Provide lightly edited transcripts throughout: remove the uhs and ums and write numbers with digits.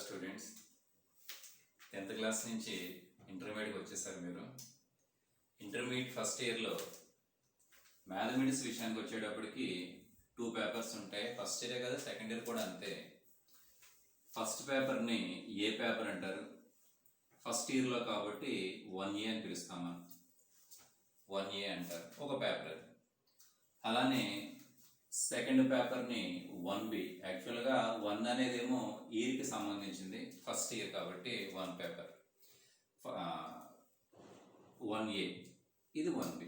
Students 10th class నుంచి ఇంటర్మీడియట్కి వచ్చేసారు. మీరు ఇంటర్మీడియట్ ఫస్ట్ ఇయర్లో మ్యాథమెటిక్స్ విషయానికి వచ్చేటప్పటికి 2 పేపర్స్ ఉంటాయి. ఫస్ట్ ఇయరే కదా, సెకండ్ ఇయర్ కూడా అంతే. ఫస్ట్ పేపర్ని ఏ పేపర్ అంటారు? ఫస్ట్ ఇయర్లో కాబట్టి 1A అని పిలుస్తాము. 1A అంటారు, ఒక పేపర్ అది. అలానే సెకండ్ పేపర్ని 1B. యాక్చువల్గా 1 అనేదేమో ఇయర్కి సంబంధించింది, ఫస్ట్ ఇయర్ కాబట్టి 1 పేపర్. 1A ఇది 1B.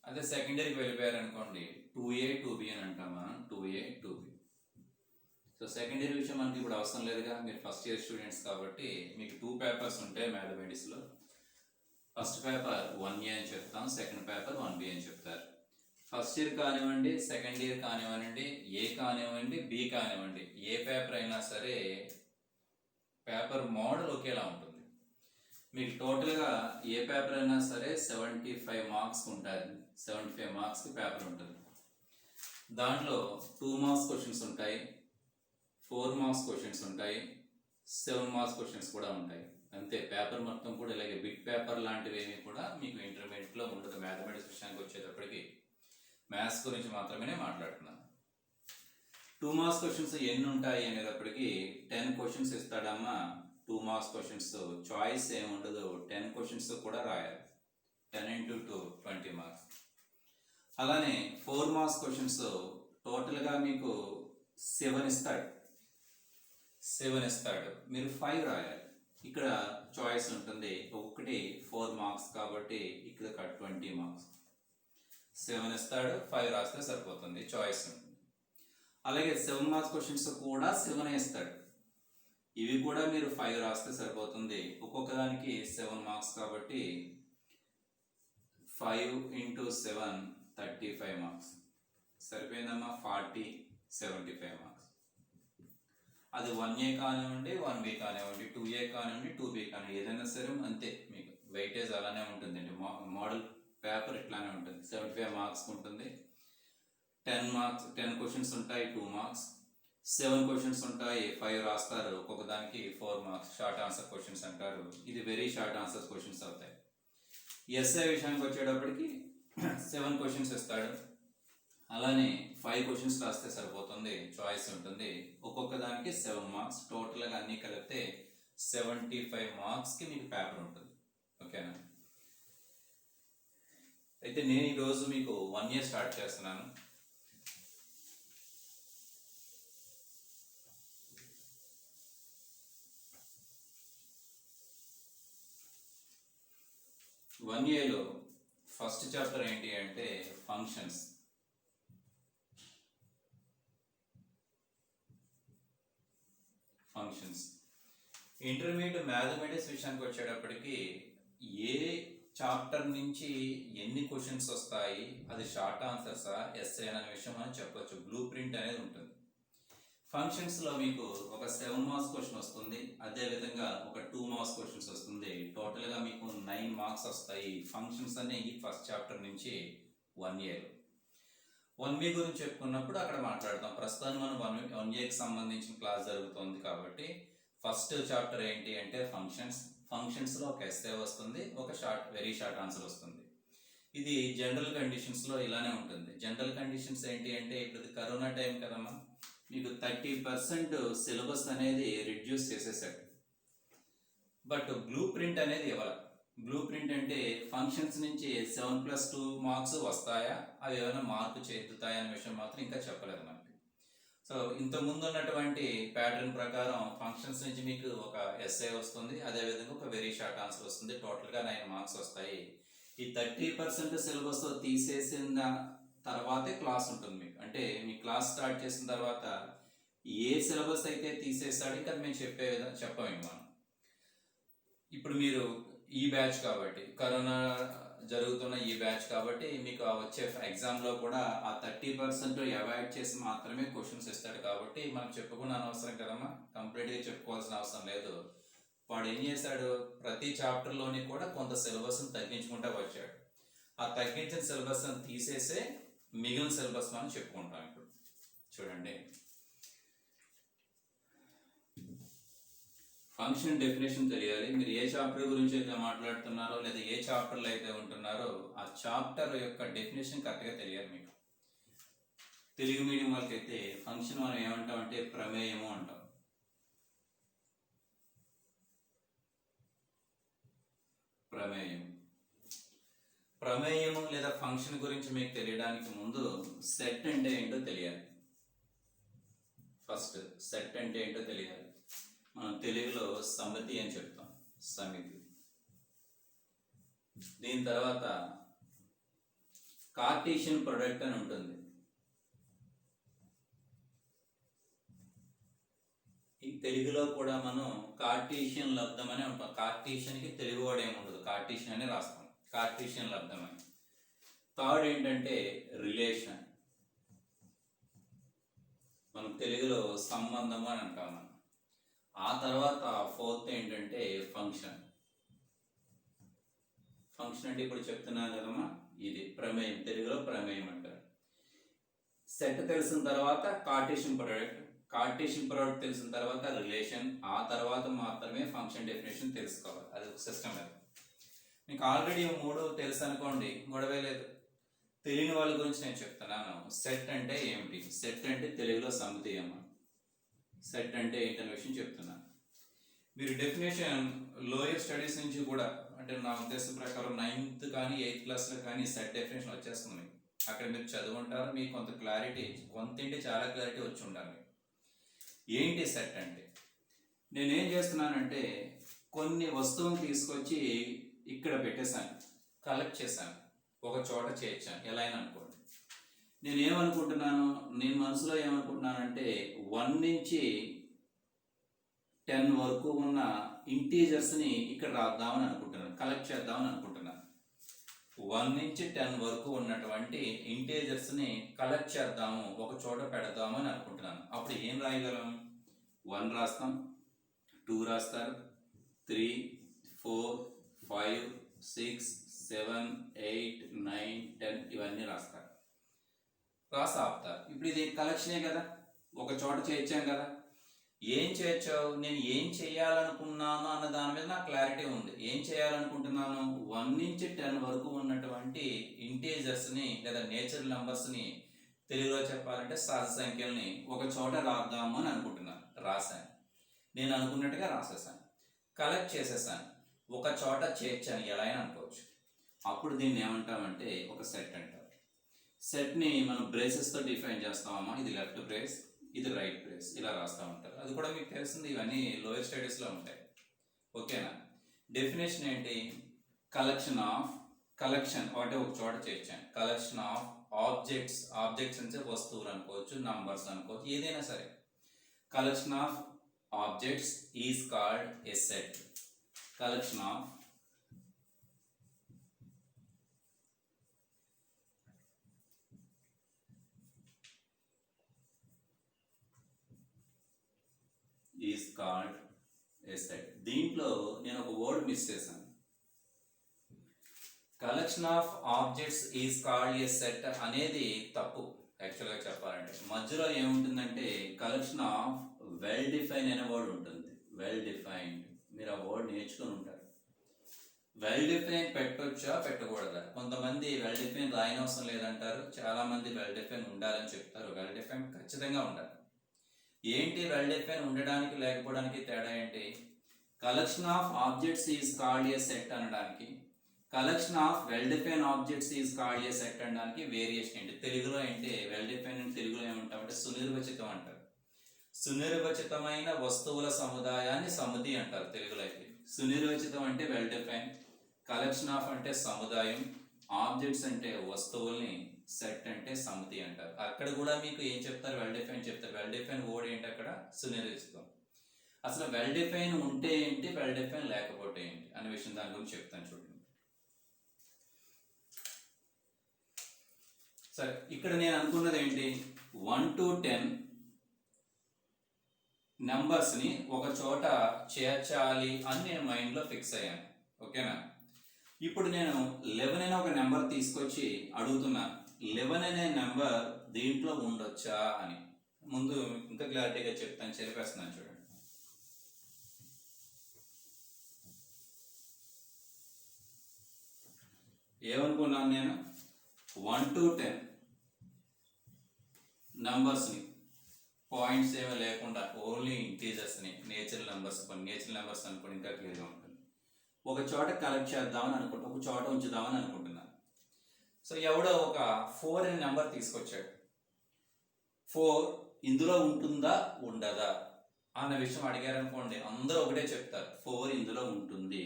అదే సెకండ్ ఇయర్కి వెళ్ళిపోయారు అనుకోండి, 2A 2B అని అంటాం మనం. 2A 2B. So second year విషయం మనకి ఇప్పుడు అవసరం లేదుగా, మీరు ఫస్ట్ ఇయర్ స్టూడెంట్స్ కాబట్టి మీకు 2 పేపర్స్ ఉంటాయి మ్యాథమెటిక్స్లో. ఫస్ట్ పేపర్ 1A అని చెప్తాం, సెకండ్ పేపర్ 1B అని చెప్తారు. ఫస్ట్ ఇయర్ కానివ్వండి, సెకండ్ ఇయర్ కానివ్వండి, ఏ కానివ్వండి, బి కానివ్వండి, ఏ పేపర్ అయినా సరే పేపర్ మోడల్ ఒకేలా ఉంటుంది. మీకు టోటల్గా ఏ పేపర్ అయినా సరే 75 మార్క్స్ ఉంటుంది. 75 మార్క్స్కి పేపర్ ఉంటుంది. దాంట్లో 2 మార్క్స్ క్వశ్చన్స్ ఉంటాయి, 4 మార్క్స్ క్వశ్చన్స్ ఉంటాయి, 7 మార్క్స్ క్వశ్చన్స్ కూడా ఉంటాయి. అంతే. పేపర్ మొత్తం కూడా ఇలాగే బిగ్ పేపర్ లాంటివి ఏమి కూడా మీకు ఇంటర్మీడియట్లో ఉండదు. మ్యాథమెటిక్స్ విషయానికి వచ్చేటప్పటికి మ్యాథ్స్ గురించి మాత్రమే మాట్లాడుతున్నాను. 2 మార్క్స్ క్వశ్చన్స్ ఎన్ని ఉంటాయి అనేటప్పటికి 10 క్వశ్చన్స్ ఇస్తాడమ్మా. 2 మార్క్స్ క్వశ్చన్స్ చాయిస్ ఏమి ఉండదు, 10 క్వశ్చన్స్ కూడా రాయాలి. 10 into 2 20 మార్క్స్. అలానే 4 మార్క్స్ క్వశ్చన్స్ టోటల్గా మీకు 7 ఇస్తాడు. 7 ఇస్తాడు, మీరు 5 రాయాలి. ఇక్కడ చాయిస్ ఉంటుంది. ఒకటి 4 మార్క్స్ కాబట్టి ఇక్కడ 20 మార్క్స్. 7 ఇస్తాడు, 5 రాస్తే సరిపోతుంది, చాయిస్ ఉంటుంది. అలాగే 7 మార్క్స్ క్వశ్చన్స్ కూడా 7 ఇస్తాడు. ఇవి కూడా మీరు 5 రాస్తే సరిపోతుంది. ఒక్కొక్క దానికి 7 మార్క్స్ కాబట్టి 5 into 7 35 మార్క్స్. సరిపోయిందమ్మా. 40 75 మార్క్స్. అది 1A కానివ్వండి, 1B కానివ్వండి, 2A కానివ్వండి, 2B కానివ్వండి, ఏదైనా సరే అంతే. మీకు వెయిటేజ్ అలానే ఉంటుందండి. మోడల్ పేపర్ ఇట్లానే ఉంటుంది. 75 మార్క్స్ ఉంటుంది. 10 క్వశ్చన్స్ ఉంటాయి, 2 మార్క్స్. 7 క్వశ్చన్స్ ఉంటాయి, 5 రాస్తారు. ఒక్కొక్క దానికి 4 మార్క్స్. షార్ట్ ఆన్సర్ క్వశ్చన్స్ అంటారు. ఇది వెరీ షార్ట్ ఆన్సర్ క్వశ్చన్స్ అవుతాయి. ఎస్ఐ విషయానికి వచ్చేటప్పటికి 7 క్వశ్చన్స్ ఇస్తాడు. అలానే 5 క్వశ్చన్స్ రాస్తే సరిపోతుంది, చాయిస్ ఉంటుంది. ఒక్కొక్క దానికి 7 మార్క్స్. టోటల్గా అన్ని కలిపితే 75 మార్క్స్కి మీకు పేపర్ ఉంటుంది. ఓకేనా? అయితే నేను ఈరోజు మీకు 1A స్టార్ట్ చేస్తున్నాను. వన్ ఏలో ఫస్ట్ చాప్టర్ ఏంటి అంటే ఫంక్షన్స్. ఇంటర్మీడియట్ మ్యాథమెటిక్స్ విషయానికి వచ్చేటప్పటికి ఏ చాప్టర్ నుంచి ఎన్ని క్వశ్చన్స్ వస్తాయి, అది షార్ట్ ఆన్సర్సా ఎస్ఏ అనే విషయం అని చెప్పొచ్చు. బ్లూ ప్రింట్ అనేది ఉంటుంది. ఫంక్షన్స్లో మీకు ఒక 7 మార్క్స్ క్వశ్చన్ వస్తుంది, అదేవిధంగా ఒక 2 మార్క్స్ క్వశ్చన్స్ వస్తుంది. టోటల్గా మీకు 9 మార్క్స్ వస్తాయి. ఫంక్షన్స్ అనేవి ఫస్ట్ చాప్టర్ నుంచి 1Aలో. 1B గురించి చెప్పుకున్నప్పుడు అక్కడ మాట్లాడతాం. ప్రస్తుతం మనం 1Aకి సంబంధించిన క్లాస్ జరుగుతుంది కాబట్టి ఫస్ట్ చాప్టర్ ఏంటి అంటే ఫంక్షన్స్. ఫంక్షన్స్లో ఒక ఎస్ఏ వస్తుంది, ఒక వెరీ షార్ట్ ఆన్సర్ వస్తుంది. ఇది జనరల్ కండిషన్స్లో ఇలానే ఉంటుంది. జనరల్ కండిషన్స్ ఏంటి అంటే ఇప్పుడు కరోనా టైం కదమ్మా, మీకు 30% సిలబస్ అనేది రిడ్యూస్ చేసేసాడు. బట్ బ్లూ ప్రింట్ అనేది ఇవ్వాలి. బ్లూ ప్రింట్ అంటే ఫంక్షన్స్ నుంచి 7+2 మార్క్స్ వస్తాయా, అవి ఏమైనా మార్పు చెందుతాయా అనే విషయం మాత్రం ఇంకా చెప్పలేదు మనకి. సో ఇంతకుముందు ఉన్నటువంటి ప్యాటర్న్ ప్రకారం ఫంక్షన్స్ నుంచి మీకు ఒక ఎస్ఏ వస్తుంది, అదేవిధంగా ఒక వెరీ షార్ట్ ఆన్సర్ వస్తుంది. టోటల్గా 9 మార్క్స్ వస్తాయి. ఈ 30% సిలబస్ తీసేసిన తర్వాతే క్లాస్ ఉంటుంది మీకు. అంటే మీ క్లాస్ స్టార్ట్ చేసిన తర్వాత ఏ సిలబస్ అయితే తీసేస్తాడో ఇంకా మేము చెప్పాము మనం. ఇప్పుడు మీరు ఈ బ్యాచ్ కాబట్టి, కరోనా జరుగుతున్న ఈ బ్యాచ్ కాబట్టి మీకు వచ్చే ఎగ్జామ్లో కూడా ఆ 30% అవాయిడ్ చేసి మాత్రమే క్వశ్చన్స్ ఇస్తాడు. కాబట్టి మనం చెప్పుకున్న అనవసరం కదమ్మా, కంప్లీట్గా చెప్పుకోవాల్సిన అవసరం లేదు. వాడు ఏం చేశాడు, ప్రతి చాప్టర్లోని కూడా కొంత సిలబస్ని తగ్గించుకుంటూ వచ్చాడు. ఆ తగ్గించిన సిలబస్ని తీసేసే మిగిలిన సిలబస్ మనం చెప్పుకుంటాం. ఇప్పుడు చూడండి, ఫంక్షన్ డెఫినేషన్ తెలియాలి. మీరు ఏ చాప్టర్ గురించి అయితే మాట్లాడుతున్నారో లేదా ఏ చాప్టర్లో అయితే ఉంటున్నారో ఆ చాప్టర్ యొక్క డెఫినేషన్ కరెక్ట్గా తెలియాలి మీకు. తెలుగు మీడియం వాళ్ళకైతే ఫంక్షన్ మనం ఏమంటాం అంటే ప్రమేయము అంటాం. ప్రమేయము లేదా ఫంక్షన్ గురించి మీకు తెలియడానికి ముందు సెట్ అంటే ఏంటో తెలియాలి. ఫస్ట్ సెట్ అంటే ఏంటో తెలియాలి. మనం తెలుగులో సమితి అని చెప్తాం, సమితి. దీని తర్వాత కార్టీషియన్ ప్రొడక్ట్ అని ఉంటుంది. ఈ తెలుగులో కూడా మనం కార్టీషియన్ లబ్ధం అని ఉంటాం. కార్టీషియన్కి తెలుగు వాడు ఏముండదు, కార్టీషియన్ అని రాస్తాం, కార్టీషియన్ లబ్ధం అని. థర్డ్ ఏంటంటే రిలేషన్, మనం తెలుగులో సంబంధము అని అంటాం మనం. ఆ తర్వాత ఫోర్త్ ఏంటంటే ఫంక్షన్. ఫంక్షన్ అంటే ఇప్పుడు చెప్తున్నాను కదమ్మా, ఇది ప్రమేయం, తెలుగులో ప్రమేయం అంటారు. సెట్ తెలిసిన తర్వాత కార్టీషియన్ ప్రొడక్ట్, కార్టీషియన్ ప్రొడక్ట్ తెలిసిన తర్వాత రిలేషన్, ఆ తర్వాత మాత్రమే ఫంక్షన్ డెఫినేషన్ తెలుసుకోవాలి. అది ఒక సిస్టమ్. అది మీకు ఆల్రెడీ మూడు తెలుసు అనుకోండి, గొడవే లేదు. తెలియని వాళ్ళ గురించి నేను చెప్తున్నాను. సెట్ అంటే ఏమిటి, సెట్ అంటే తెలుగులో సమితి అమ్మ. సెట్ అంటే ఏంటనే విషయం చెప్తున్నాను. మీరు డెఫినేషన్ లోయర్ స్టడీస్ నుంచి కూడా, అంటే నా ఉద్దేశం ప్రకారం 9th కానీ 8th క్లాస్లో కానీ సెట్ డెఫినేషన్ వచ్చేస్తుంది. అక్కడ మీరు చదువుంటారు, మీకు కొంత క్లారిటీ, కొంత చాలా క్లారిటీ వచ్చి ఉండాలి. ఏంటి సెట్ అంటే, నేనేం చేస్తున్నానంటే కొన్ని వస్తువులు తీసుకొచ్చి ఇక్కడ పెట్టేశాను, కలెక్ట్ చేశాను, ఒక చోట చేర్చాను, ఎలా అయినా అనుకోండి. నేనేమనుకుంటున్నాను, నేను మనసులో ఏమనుకుంటున్నానంటే 1 నుంచి 10 వరకు ఉన్న ఇంటీజర్స్ని ఇక్కడ రాద్దామని అనుకుంటున్నాను, కలెక్ట్ చేద్దామని అనుకుంటున్నాను. 1 నుంచి 10 వరకు ఉన్నటువంటి ఇంటీజర్స్ని కలెక్ట్ చేద్దాము, ఒక చోట పెడదాము అని అనుకుంటున్నాను. అప్పుడు ఏం రాయగలం? 1 రాస్తాం, 2 రాస్తారు, 3, 4, 5, 6, 7, 8, 9, 10 ఇవన్నీ రాస్తారు, రాసి ఆపుతారు. ఇప్పుడు ఇది కలెక్షనే కదా, ఒక చోట చేర్చాం కదా. ఏం చేర్చావు? నేను ఏం చేయాలనుకున్నాను అన్న దాని మీద నాకు క్లారిటీ ఉంది. ఏం చేయాలనుకుంటున్నాను? 1 నుంచి 10 వరకు ఉన్నటువంటి ఇంటీజర్స్ని లేదా నేచురల్ నెంబర్స్ని, తెలుగులో చెప్పాలంటే సహజ సంఖ్యల్ని ఒక చోట రాద్దాము అని అనుకుంటున్నాను. రాశాను, నేను అనుకున్నట్టుగా రాసేసాను, కలెక్ట్ చేసేసాను, ఒక చోట చేర్చాను, ఎలా అయినా అనుకోవచ్చు. అప్పుడు దీన్ని ఏమంటామంటే ఒక సెట్ అంటారు. సెట్ని మనం బ్రేసెస్తో డిఫైన్ చేస్తామమ్మా. ఇది లెఫ్ట్ బ్రేస్, ఇది రైట్ బ్రేస్, ఇలా రాస్తూ ఉంటారు. అది కూడా మీకు తెలిసింది, ఇవన్నీ లోయర్ స్టడీస్లో ఉంటాయి. ఓకేనా? డెఫినేషన్ ఏంటి? కలెక్షన్ ఆఫ్, కలెక్షన్ ఒకటే ఒక చోట చేర్చాను, కలెక్షన్ ఆఫ్ ఆబ్జెక్ట్స్, ఆబ్జెక్ట్స్ అంటే వస్తువులు అనుకోవచ్చు, నంబర్స్ అనుకోవచ్చు, ఏదైనా సరే. Collection of objects is called a set. Collection of is called a set. దీంట్లో నేను ఒక వర్డ్ మిస్ చేశాను. Collection of objects is called a set అనేది తప్పు. యాక్చువల్గా చెప్పాలంటే మధ్యలో ఏముంటుందంటే కలెక్షన్ ఆఫ్ వెల్ డిఫైన్ అనే వర్డ్ ఉంటుంది. వెల్ డిఫైన్డ్, మీరు ఆ వర్డ్ నేర్చుకుని ఉంటారు. వెల్ డిఫైన్ పెట్టొచ్చా పెట్టకూడదా? కొంతమంది వెల్ డిఫైన్ రాయనవసరం లేదంటారు, చాలా మంది వెల్ డిఫైన్ ఉండాలని చెప్తారు. వెల్ డిఫైన్ ఖచ్చితంగా ఉండాలి. ఏంటి వెల్ డిఫైన్ ఉండడానికి లేకపోవడానికి తేడా ఏంటి? Collection of objects is called a set అనడానికి, collection of well define objects is called a set అనడానికి వేరియేషన్ ఏంటి? తెలుగులో ఏంటి వెల్ డిఫైన్ అని తెలుగులో ఏమంటామంటే సునిర్వచితం అంటారు. సునిర్వచితమైన వస్తువుల సముదాయాన్ని సమితి అంటారు తెలుగులో అయితే. సునిర్వచితం అంటే వెల్ డిఫైన్, కలెక్షన్ ఆఫ్ అంటే సముదాయం, ఆబ్జెక్ట్స్ అంటే వస్తువుల్ని, సెట్ అంటే సమితి అంటారు. అక్కడ కూడా మీకు ఏం చెప్తారు? వెల్ డిఫైన్ చెప్తారు. వెల్ డిఫైన్ వర్డ్ ఏంటి అక్కడ? సునిర్వచితం. అసలు వెల్ డిఫైన్ ఉంటే ఏంటి, వెల్ డిఫైన్ లేకపోతే ఏంటి అనే విషయం దాని గురించి చెప్తాను చూడండి. సరే, ఇక్కడ నేను అనుకున్నది ఏంటి? 1 to 10 నెంబర్స్ని ఒక చోట చేర్చాలి అని నేను మైండ్లో ఫిక్స్ అయ్యాను. ఓకేనా? ఇప్పుడు నేను 11 అనే ఒక నెంబర్ తీసుకొచ్చి అడుగుతున్నాను, 11 అనే నెంబర్ దీంట్లో ఉండొచ్చా అని. ముందు ఇంకా క్లారిటీగా చెప్తాను, చెరిపేస్తున్నాను చూడండి. ఏమనుకున్నాను నేను 1 to 10 నంబర్స్ని పాయింట్స్ ఏమీ లేకుండా ఓన్లీ ఇంటీజర్స్ని నేచురల్ నెంబర్స్ అనుకోండి ఇంకా క్లియర్గా ఉంటుంది. ఒక చోట కలెక్ట్ చేద్దామని అనుకుంటా, ఒక చోట ఉంచుదామని అనుకుంటున్నాను. సో ఎవడో ఒక 4 అనే నెంబర్ తీసుకొచ్చాడు. 4 ఇందులో ఉంటుందా ఉండదా అన్న విషయం అడిగారు అనుకోండి, అందరూ ఒకటే చెప్తారు 4 ఇందులో ఉంటుంది.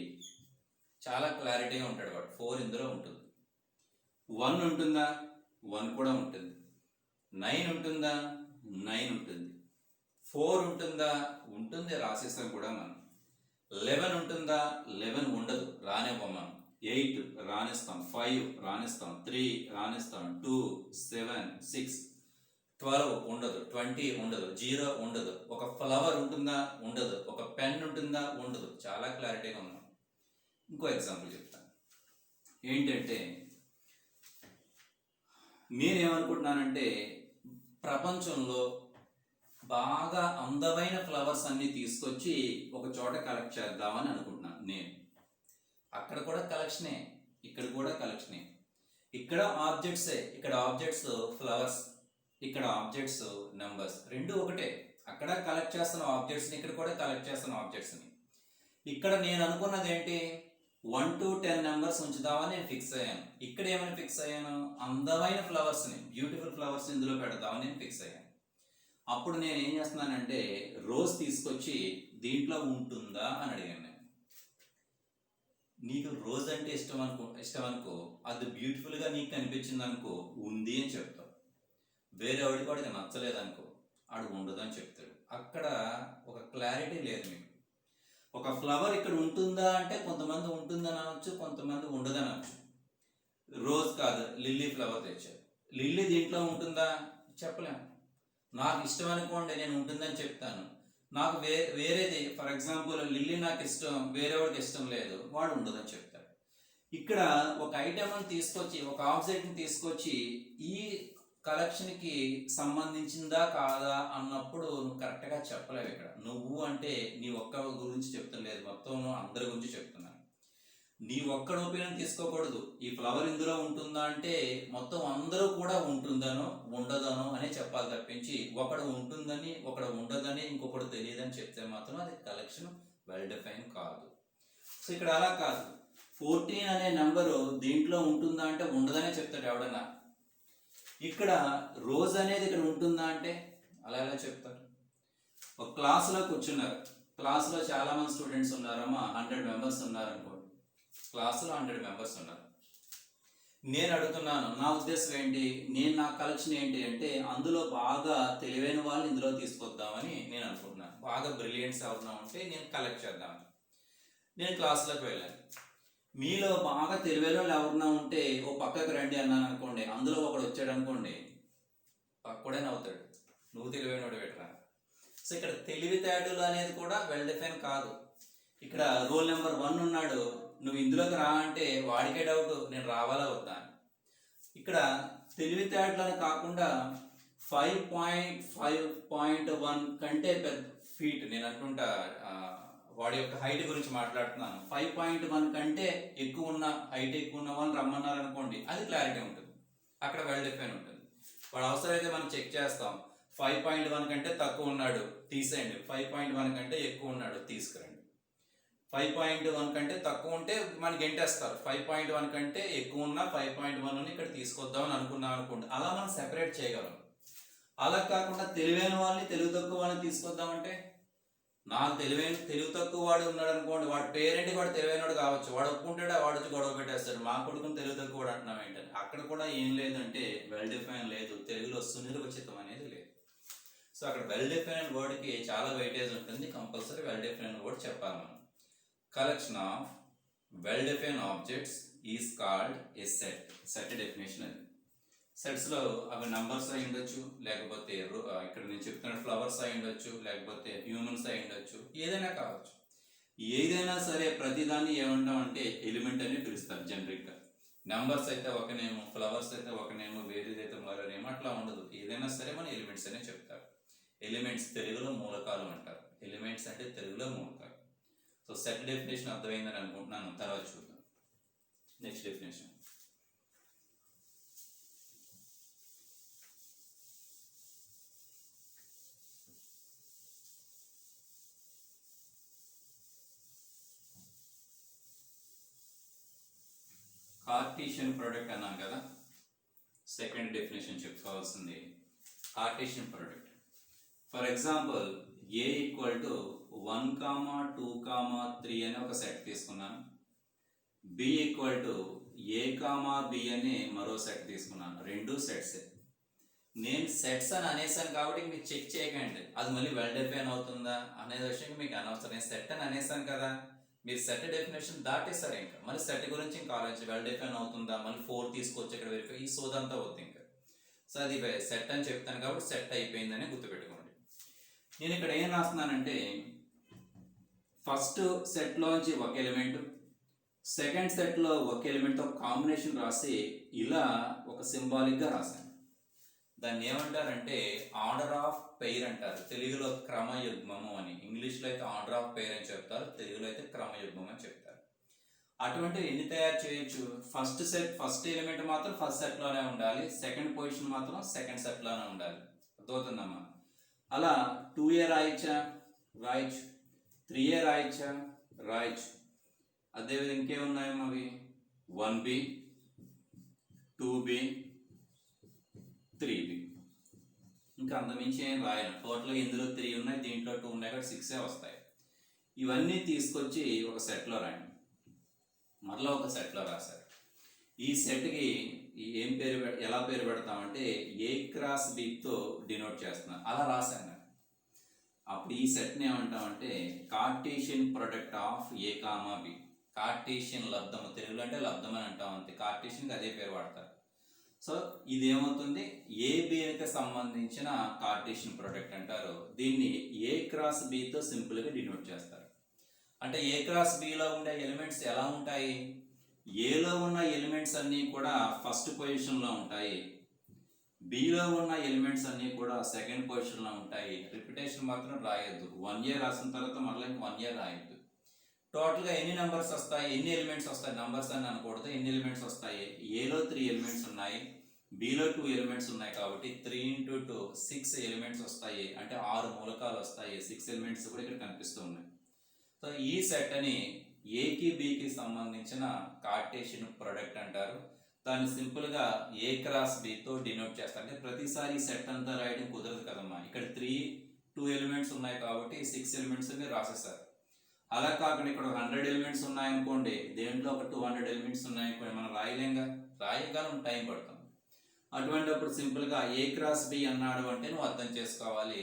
చాలా క్లారిటీగా ఉంటాడు వాడు, 4 ఇందులో ఉంటుంది. 1 ఉంటుందా? 1 కూడా ఉంటుంది. 9 ఉంటుందా? 9 ఉంటుంది. 4 ఉంటుందా? ఉంటుంది, రాసేస్తాం కూడా మనం. 11 ఉంటుందా? 11 ఉండదు, రానివ్వం మనం. 8 రానిస్తాం, 5 రానిస్తాం, 3 రానిస్తాం, 2, 7, 6, 12 ఉండదు, 20 ఉండదు, 0 ఉండదు. ఒక ఫ్లవర్ ఉంటుందా? ఉండదు. ఒక పెన్ ఉంటుందా? ఉండదు. చాలా క్లారిటీగా ఉన్నాం. ఇంకో ఎగ్జాంపుల్ చెప్తాను. ఏంటంటే నేనేమనుకుంటున్నానంటే ప్రపంచంలో బాగా అందమైన ఫ్లవర్స్ అన్ని తీసుకొచ్చి ఒక చోట కలెక్ట్ చేద్దామని అనుకుంటున్నాను నేను. అక్కడ కూడా కలెక్షనే, ఇక్కడ కూడా కలెక్షనే. ఇక్కడ ఆబ్జెక్ట్సే, ఇక్కడ ఆబ్జెక్ట్స్ ఫ్లవర్స్, ఇక్కడ ఆబ్జెక్ట్స్ నెంబర్స్, రెండు ఒకటే. అక్కడ కలెక్ట్ చేస్తున్న ఆబ్జెక్ట్స్ని, ఇక్కడ కూడా కలెక్ట్ చేస్తున్న ఆబ్జెక్ట్స్ని. ఇక్కడ నేను అనుకున్నది ఏంటి, 1 to 10 నెంబర్స్ ఉంచుదామని నేను ఫిక్స్ అయ్యాను. ఇక్కడ ఏమని ఫిక్స్ అయ్యాను, అందమైన ఫ్లవర్స్ని, బ్యూటిఫుల్ ఫ్లవర్స్ ఇందులో పెడదామని నేను ఫిక్స్ అయ్యాను. అప్పుడు నేను ఏం చేస్తున్నానంటే రోజ్ తీసుకొచ్చి దీంట్లో ఉంటుందా అని అడిగాను నేను. నీకు రోజ్ అంటే ఇష్టం అనుకో, అది బ్యూటిఫుల్గా నీకు కనిపించింది అనుకో, ఉంది అని చెప్తావు. వేరే వాడికి నచ్చలేదనుకో, ఆడు ఉండదు అని చెప్తాడు. అక్కడ ఒక క్లారిటీ లేదు మీకు. ఒక ఫ్లవర్ ఇక్కడ ఉంటుందా అంటే కొంతమంది ఉంటుందని అనవచ్చు, కొంతమంది ఉండదని అనవచ్చు. రోజ్ కాదు, లిల్లీ ఫ్లవర్ తెచ్చారు. లిల్లీ దీంట్లో ఉంటుందా? చెప్పలేము. నాకు ఇష్టం అనుకోండి, నేను ఉంటుందని చెప్తాను. నాకు వేరేది, ఫర్ ఎగ్జాంపుల్ లిల్లీ నాకు ఇష్టం, వేరే వాడికి ఇష్టం లేదు, వాడు ఉండదని చెప్తాడు. ఇక్కడ ఒక ఐటెంని తీసుకొచ్చి, ఒక ఆబ్జెక్ట్ని తీసుకొచ్చి ఈ కలెక్షన్కి సంబంధించిందా కాదా అన్నప్పుడు నువ్వు కరెక్ట్గా చెప్పలేవు. ఇక్కడ నువ్వు అంటే నీ ఒక్క గురించి చెప్తలేదు, మొత్తం అందరి గురించి చెప్తున్నాను. నీ ఒక్కడ ఒపీనియన్ తీసుకోకూడదు. ఈ ఫ్లవర్ ఇందులో ఉంటుందా అంటే మొత్తం అందరూ కూడా ఉంటుందనో ఉండదనో అనే చెప్పాలి తప్పించి ఒకడు ఉంటుందని ఒకడు ఉండదని ఇంకొకడు తెలియదని చెప్తే మాత్రం అది కలెక్షన్ వెల్ డిఫైన్ కాదు. సో ఇక్కడ అలా కాదు. 14 అనే నెంబరు దీంట్లో ఉంటుందా అంటే ఉండదనే చెప్తాడు ఎవడన్నా. ఇక్కడ రోజ్ అనేది ఇక్కడ ఉంటుందా అంటే అలా ఎలా చెప్తారు? ఒక క్లాసులో కూర్చున్నారు, క్లాసులో చాలా మంది స్టూడెంట్స్ ఉన్నారమ్మా, 100 మెంబర్స్ ఉన్నారు అనుకోండి. క్లాసులో 100 మెంబర్స్ ఉన్నారు. నేను అడుగుతున్నాను, నా ఉద్దేశం ఏంటి, నా కలెక్షన్ ఏంటి అంటే అందులో బాగా తెలివైన వాళ్ళు ఇందులో తీసుకొద్దామని నేను అనుకుంటున్నాను. బాగా బ్రిలియంట్స్ ఎవరన్నా ఉంటే నేను కలెక్ట్ చేద్దామని నేను క్లాసులోకి వెళ్ళాను. మీలో బాగా తెలివైన వాళ్ళు ఎవరన్నా ఉంటే ఓ పక్కకు రండి అన్నాను అనుకోండి, అందులో ఒకడు వచ్చాడు అనుకోండి, పక్కడే నవ్వుతాడు, నువ్వు తెలివైన వాడు పెట్టరా. సో ఇక్కడ తెలివితేటలు అనేది కూడా వెల్ డిఫైన్ కాదు. ఇక్కడ రోల్ నెంబర్ 1 ఉన్నాడు, నువ్వు ఇందులోకి రా అంటే వాడికే డౌట్, నేను రావాలా వద్దా. ఇక్కడ తెలివితేటలని కాకుండా 5.1 కంటే పెద్ద ఫీట్, నేను అంటుంటా వాడి యొక్క హైట్ గురించి మాట్లాడుతున్నాను. 5.1 కంటే ఎక్కువ ఉన్న హైట్ ఎక్కువ ఉన్న వాళ్ళని రమ్మన్నారు అనుకోండి, అది క్లారిటీ ఉంటుంది, అక్కడ వెల్ డిఫైన్ ఉంటుంది. వాడు అవసరమైతే మనం చెక్ చేస్తాం. 5.1 కంటే తక్కువ ఉన్నాడు తీసేయండి, 5.1 కంటే ఎక్కువ ఉన్నాడు తీసుకురండి. 5.1 కంటే తక్కువ ఉంటే మనకి ఎంటేస్తారు, 5.1 కంటే ఎక్కువ ఉన్న 5.1 ఇక్కడ తీసుకొద్దామని అనుకున్నాం అనుకోండి, అలా మనం సెపరేట్ చేయగలం. అలా కాకుండా తెలివైన వాళ్ళని తెలివి తక్కువ వాళ్ళని తీసుకొద్దామంటే, నాకు తెలివి తక్కువ వాడు ఉన్నాడు అనుకోండి, వాడు పేరెంట్ వాడు తెలివైన వాడు కావచ్చు, వాడు ఒప్పుకుంటాడు, వాడు వచ్చి గొడవ పెట్టేస్తాడు, మా కొడుకుని తెలివి తక్కువ వాడు అంటున్నాం ఏంటని. అక్కడ కూడా ఏం లేదంటే వెల్ డిఫైన్ లేదు, తెలుగులో సునిర్వచితం అనేది లేదు. సో అక్కడ వెల్ డిఫైన్ వర్డ్కి చాలా వెయిటేజ్ ఉంటుంది, కంపల్సరీ వెల్ డిఫైన్ వర్డ్ చెప్పాలి మనం. Collection of well-defined objects is called a set. Set definition అది. సెట్స్లో అవి నంబర్స్ అయి ఉండొచ్చు, లేకపోతే ఇక్కడ నేను చెప్తున్న ఫ్లవర్స్ అయి ఉండొచ్చు, లేకపోతే హ్యూమన్స్ అయి ఉండొచ్చు, ఏదైనా కావచ్చు. ఏదైనా సరే ప్రతిదాన్ని ఏమంటామంటే ఎలిమెంట్ అని పిలుస్తారు జనరిక్గా. నెంబర్స్ అయితే ఒక నేము, ఫ్లవర్స్ అయితే ఒక నేము, వేరేదైతే మరో నేము, అట్లా ఉండదు. ఏదైనా సరే మన ఎలిమెంట్స్ అనే చెప్తారు. ఎలిమెంట్స్ తెలుగులో మూలకాలు అంటారు. ఎలిమెంట్స్ అంటే తెలుగులో మూలకాలు. సో సెట్ డెఫినేషన్ అర్థమైందని అనుకుంటున్నాను, తర్వాత చూద్దాం. Next definition. కార్టీషియన్ ప్రోడక్ట్ అన్నాం కదా, సెకండ్ డెఫినేషన్ చెప్పుకోవాల్సింది Cartesian product. For example A equal to 1, 2, 3 అనే ఒక సెట్ తీసుకున్నాను. B equal to A B అనే మరో సెట్ తీసుకున్నాను. రెండు సెట్స్. నేను సెట్స్ అని అనేసాను కాబట్టి మీరు చెక్ చేయకండి అది మళ్ళీ వెల్ డిఫైన్ అవుతుందా అనే విషయం మీకు అనవసరం. నేను సెట్ అని అనేసాను కదా, మీరు సెట్ డెఫినేషన్ దాటేస్తారు. ఇంకా మళ్ళీ సెట్ గురించి ఇంకా ఆలోచించి వెల్ డిఫైన్ అవుతుందా, మళ్ళీ 4 తీసుకొచ్చి ఇక్కడ వెరిఫై, ఈ సోదంతా అవుతుంది ఇంకా. సో అది సెట్ అని చెప్తాను కాబట్టి సెట్ అయిపోయిందని గుర్తుపెట్టుకోండి. నేను ఇక్కడ ఏం రాస్తున్నానంటే ఫస్ట్ సెట్లోంచి ఒక ఎలిమెంట్, సెకండ్ సెట్లో ఒక ఎలిమెంట్తో కాంబినేషన్ రాసి ఇలా ఒక సింబాలిక్గా రాశాను. దాన్ని ఏమంటారంటే ఆర్డర్ ఆఫ్ పెయిర్ అంటారు. తెలుగులో క్రమయుగ్మము అని, ఇంగ్లీష్లో అయితే ఆర్డర్ ఆఫ్ పెయిర్ అని చెప్తారు, తెలుగులో అయితే క్రమయుగ్మం అని చెప్తారు. అటువంటి ఎన్ని తయారు చేయొచ్చు? ఫస్ట్ ఎలిమెంట్ మాత్రం ఫస్ట్ సెట్లోనే ఉండాలి, సెకండ్ పొజిషన్ మాత్రం సెకండ్ సెట్లోనే ఉండాలి. అర్థమవుతుందమ్మా? అలా 2A రాయొచ్చా? రాయొచ్చు. 3A రాయొచ్చా? రాయొచ్చు. అదేవిధంగా ఇంకేమున్నాయేమో అవి 1B, 2B, 3B. ఇంకా అంతమించి ఏం రాయను. టోటల్గా ఇందులో 3 ఉన్నాయి, దీంట్లో 2 ఉన్నాయి కాబట్టి 6 వస్తాయి. ఇవన్నీ తీసుకొచ్చి ఒక సెట్లో రాయండి. మరలా ఒక సెట్లో రాశారు. ఈ సెట్కి ఏం పేరు ఎలా పేరు పెడతామంటే A క్రాస్ Bతో డినోట్ చేస్తున్నాం. అలా రాశాను. అప్పుడు ఈ సెట్ని ఏమంటామంటే Cartesian product of A, B. Cartesian లబ్ధము, తెలుగులో అంటే లబ్ధం అని అంటాం అంతే. కార్టీషియన్కి అదే పేరు వాడతారు. సో ఇది ఏమవుతుంది? ఏబికి సంబంధించిన కార్టీషియన్ ప్రొడక్ట్ అంటారు. దీన్ని A క్రాస్ Bతో సింపుల్గా డినోట్ చేస్తారు. అంటే A క్రాస్ Bలో ఉండే ఎలిమెంట్స్ ఎలా ఉంటాయి? ఏలో ఉన్న ఎలిమెంట్స్ అన్నీ కూడా ఫస్ట్ పొజిషన్లో ఉంటాయి, బిలో ఉన్న ఎలిమెంట్స్ అన్నీ కూడా సెకండ్ పొజిషన్లో ఉంటాయి. రిపిటేషన్ మాత్రం రాయొద్దు. 1A రాసిన తర్వాత మళ్ళీ 1A రాయొద్దు. టోటల్గా ఎన్ని నెంబర్స్ వస్తాయి, ఎన్ని ఎలిమెంట్స్ వస్తాయి, నంబర్స్ అని అనకూడదు, ఎన్ని ఎలిమెంట్స్ వస్తాయి? ఏలో 3 ఎలిమెంట్స్ ఉన్నాయి, బిలో 2 ఎలిమెంట్స్ ఉన్నాయి కాబట్టి 3 × 2 6 ఎలిమెంట్స్ వస్తాయి. అంటే 6 మూలకాలు వస్తాయి. 6 ఎలిమెంట్స్ కూడా ఇక్కడ కనిపిస్తూ ఉన్నాయి. సో ఈ సెట్ అని ఏకి బికి సంబంధించిన కార్టేషియన్ ప్రొడక్ట్ అంటారు. దాన్ని సింపుల్గా A క్రాస్ Bతో డినోట్ చేస్తారు. అంటే ప్రతిసారి సెట్ అంతా రాయడం కుదరదు కదమ్మా. ఇక్కడ 2 ఎలిమెంట్స్ ఉన్నాయి కాబట్టి 6 ఎలిమెంట్స్ మీరు రాసేస్తారు. అలా కాకుండా ఇక్కడ 100 ఎలిమెంట్స్ ఉన్నాయనుకోండి, దేంట్లో ఒక 200 ఎలిమెంట్స్ ఉన్నాయనుకోండి, మనం రాయలేంగా, రాయగలం, టైం పడుతుంది. అటువంటి అప్పుడు సింపుల్గా A క్రాస్ B అన్నాడు అంటే నువ్వు అర్థం చేసుకోవాలి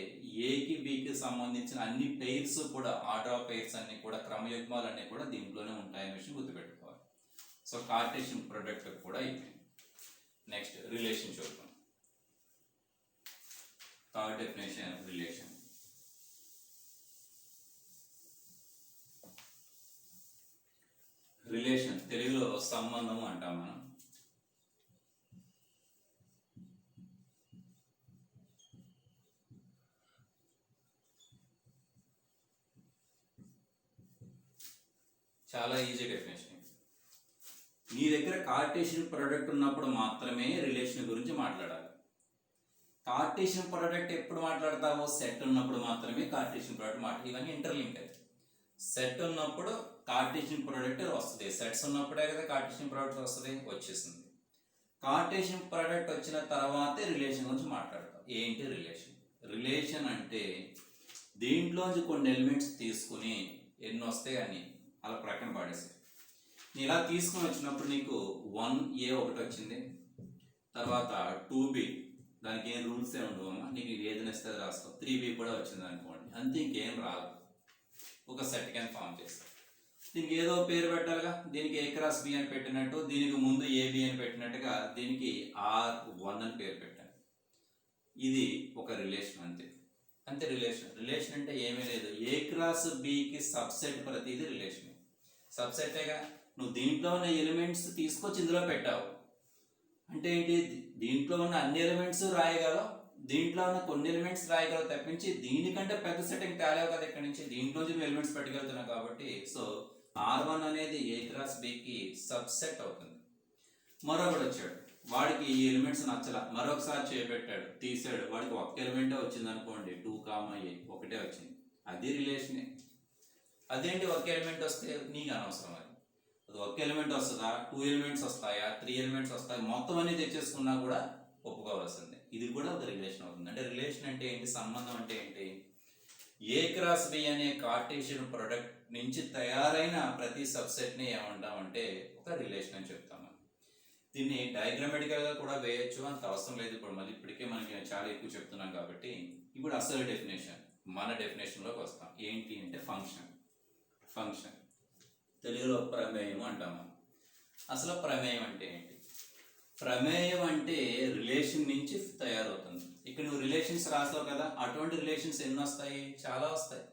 ఏకి బికి సంబంధించిన అన్ని పెయిర్స్ కూడా, ఆర్డర్ ఆఫ్ పెయిర్స్ అన్ని కూడా, క్రమయుగ్మాలు అన్ని కూడా దీంట్లోనే ఉంటాయనే విషయం గుర్తుపెట్టుకోవాలి. సో కార్టేషియన్ ప్రొడక్ట్ కూడా అయిపోయింది. నెక్స్ట్ రిలేషన్ చూద్దాం. Third definition relation. రిలేషన్ తెలుగులో సంబంధం అంటాం మనం. చాలా ఈజీ డెఫినేషన్. నీ దగ్గర కార్టేషియన్ ప్రొడక్ట్ ఉన్నప్పుడు మాత్రమే రిలేషన్ గురించి మాట్లాడాలి. కార్టేషియన్ ప్రొడక్ట్ ఎప్పుడు మాట్లాడతావో? సెట్ ఉన్నప్పుడు మాత్రమే కార్టేషియన్ ప్రొడక్ట్ మాట్లాడాలి. ఇవన్నీ ఇంటర్లింక్డ్. సెట్ ఉన్నప్పుడు కార్టేషియన్ ప్రొడక్ట్ వస్తుంది, సెట్స్ ఉన్నప్పుడే కదా కార్టేషియన్ ప్రొడక్ట్ వస్తుంది, వచ్చేసింది. కార్టేషియన్ ప్రొడక్ట్ వచ్చిన తర్వాతే రిలేషన్ గురించి మాట్లాడతాం. ఏంటి రిలేషన్? రిలేషన్ అంటే దీంట్లోంచి కొన్ని ఎలిమెంట్స్ తీసుకుని ఎన్ని వస్తాయి అని అలా ప్రక్కన పాడేసి, నీ ఇలా తీసుకుని వచ్చినప్పుడు నీకు 1A ఒకటి వచ్చింది, తర్వాత 2B, దానికి ఏం రూల్స్ ఏ ఉండవు అమ్మా, నీకు ఏది నచ్చితే రాస్తావు. 3B కూడా వచ్చింది అనుకోండి, అంతే, ఇంకేం రాదు. ఒక సెట్ కింద ఫామ్ చేస్తాం. దీనికి ఏదో పేరు పెట్టాలిగా. దీనికి A క్రాస్ B అని పెట్టినట్టు, దీనికి ముందు AB అని పెట్టినట్టుగా దీనికి R1 అని పేరు పెట్టాను. ఇది ఒక రిలేషన్, అంతే అంతే. రిలేషన్ అంటే ఏమీ లేదు. A క్రాస్ Bకి సబ్సెట్ ప్రతిది రిలేషన్. సబ్సెట్టేగా. నువ్వు దీంట్లో ఉన్న ఎలిమెంట్స్ తీసుకొచ్చి ఇందులో పెట్టావు అంటే ఏంటి? దీంట్లో ఉన్న అన్ని ఎలిమెంట్స్ రాయగలవు, దీంట్లో ఉన్న కొన్ని ఎలిమెంట్స్ రాయగలవు తప్పించి దీనికంటే పెద్ద సెట్టింగ్ తేలేవు కదా ఇక్కడ నుంచి. దీంట్లో నువ్వు ఎలిమెంట్స్ పెట్టగలుగుతున్నావు కాబట్టి సో R1 అనేది A క్రాస్ Bకి సబ్సెట్ అవుతుంది. మరొకటి వచ్చాడు, వాడికి ఈ ఎలిమెంట్స్ నచ్చల, మరొకసారి చేపెట్టాడు, తీసాడు, వాడికి ఒక్క ఎలిమెంటే వచ్చింది అనుకోండి, 2A ఒకటే వచ్చింది, అది రిలేషనే. అదేంటి ఒక ఎలిమెంట్ వస్తే నీకు అనవసరం, ఒక ఎలిమెంట్ వస్తుందా, 2 ఎలిమెంట్స్ వస్తాయా, 3 ఎలిమెంట్స్ వస్తాయా, మొత్తం అన్ని తెచ్చేసుకున్నా కూడా ఒప్పుకోవాల్సిందే. ఇది కూడా ఒక రిలేషన్ అవుతుంది. అంటే రిలేషన్ అంటే ఏంటి, సంబంధం అంటే ఏంటి, ఏ క్రాస్ బి అనే కార్టేషియన్ ప్రొడక్ట్ నుంచి తయారైన ప్రతి సబ్సెట్ని ఏమంటామంటే ఒక రిలేషన్ అని చెప్తాము. దీన్ని డయాగ్రామెటికల్గా కూడా వేయచ్చు, అంత అవసరం లేదు. ఇప్పుడు మళ్ళీ ఇప్పటికే మనకి చాలా ఎక్కువ చెప్తున్నాం కాబట్టి ఇప్పుడు అసలు డెఫినేషన్, మన డెఫినేషన్లోకి వస్తాం. ఏంటి అంటే ఫంక్షన్. ఫంక్షన్ తెలుగులో ప్రమేయం అంటాము. అసలు ప్రమేయం అంటే ఏంటి? ప్రమేయం అంటే రిలేషన్ నుంచి తయారవుతుంది. ఇక్కడ నువ్వు రిలేషన్స్ రాసావు కదా, అటువంటి రిలేషన్స్ ఎన్ని వస్తాయి, చాలా వస్తాయి.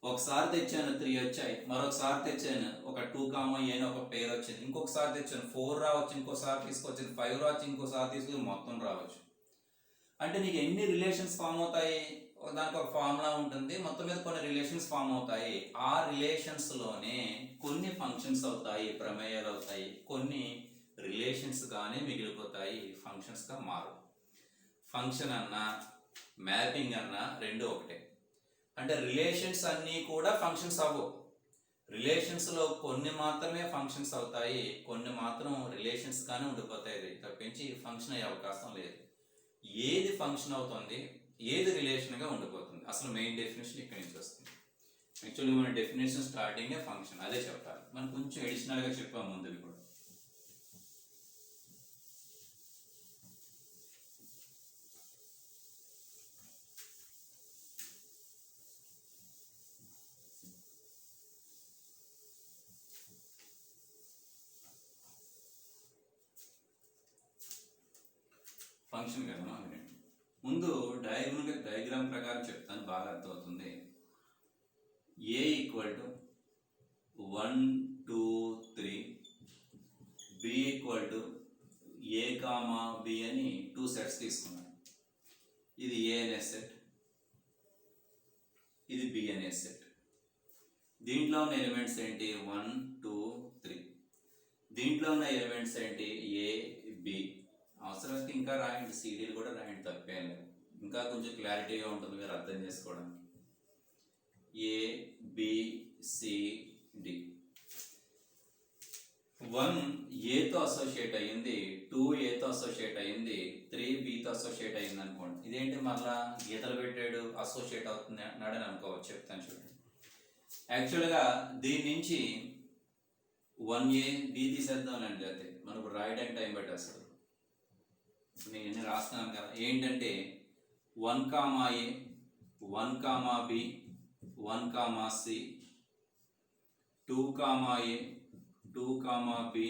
ఒకసారి తెచ్చాను 3 వచ్చాయి, మరొకసారి తెచ్చాను ఒక 2, a అని ఒక పేరు వచ్చింది, ఇంకొకసారి తెచ్చాను 4 రావచ్చు, ఇంకోసారి తీసుకొచ్చింది 5 రావచ్చు, ఇంకోసారి తీసుకొచ్చి మొత్తం రావచ్చు. అంటే నీకు ఎన్ని రిలేషన్స్ ఫామ్ అవుతాయి, దానికి ఒక ఫార్ములా ఉంటుంది, మొత్తం మీద కొన్ని రిలేషన్స్ ఫామ్ అవుతాయి. ఆ రిలేషన్స్లోనే కొన్ని ఫంక్షన్స్ అవుతాయి, ప్రమేయాలు అవుతాయి, కొన్ని రిలేషన్స్ గానే మిగిలిపోతాయి, ఫంక్షన్స్గా మారు. ఫంక్షన్ అన్నా మ్యాపింగ్ అన్నా రెండు ఒకటే. అంటే రిలేషన్స్ అన్నీ కూడా ఫంక్షన్స్ అవ్వవు. రిలేషన్స్లో కొన్ని మాత్రమే ఫంక్షన్స్ అవుతాయి, కొన్ని మాత్రం రిలేషన్స్ గానే ఉండిపోతాయి, తప్పించి ఫంక్షన్ అయ్యే అవకాశం లేదు. ఏది ఫంక్షన్ అవుతుంది, ఏది రిలేషన్గా ఉండిపోతుంది, అసలు మెయిన్ డెఫినేషన్ ఇక్కడి నుంచి వస్తుంది. యాక్చువల్లీ మన డెఫినేషన్ స్టార్టింగే ఫంక్షన్, అదే చెప్పాలి. మనం కొంచెం అడిషనల్గా చెప్పాము ముందు కూడా. ఫంక్షన్ కదా ముందు డయాగ్రామ్ ప్రకారం చెప్తాను, బాగా అర్థమవుతుంది. A equal to 1 2 3, B equal to A comma B అని 2 సెట్స్ తీసుకున్నాను. ఇది ఏ అనే సెట్, ఇది బి అనే సెట్. దీంట్లో ఉన్న ఎలిమెంట్స్ ఏంటి, 1 2 3. దీంట్లో ఉన్న ఎలిమెంట్స్ ఏంటి, ఏ బి. అవసరమైతే ఇంకా రాయండి, సీడీలు కూడా రాయండి, తప్పేం లేదు, ఇంకా కొంచెం క్లారిటీగా ఉంటుంది మీరు అర్థం చేసుకోవడానికి. A B C D. 1 ఏతో అసోసియేట్ అయ్యింది, 2 ఏతో అసోసియేట్ అయ్యింది, 3 బితో అసోసియేట్ అయ్యింది అనుకోండి. ఇదేంటి మళ్ళా గీతలు పెట్టాడు, అసోసియేట్ అవుతుంది అన్నాడని అనుకోవచ్చు. చెప్తాను చూడండి. యాక్చువల్గా దీని నుంచి 1A బి తీసేద్దాంలేండి, అయితే మనకు రాయడానికి టైం పెట్టేస్తుంది. నేను ఎన్ని రాస్తున్నాను కదా. ఏంటంటే 1 comma A, 1 comma B, 1 comma C, 2 comma A, 2 comma B,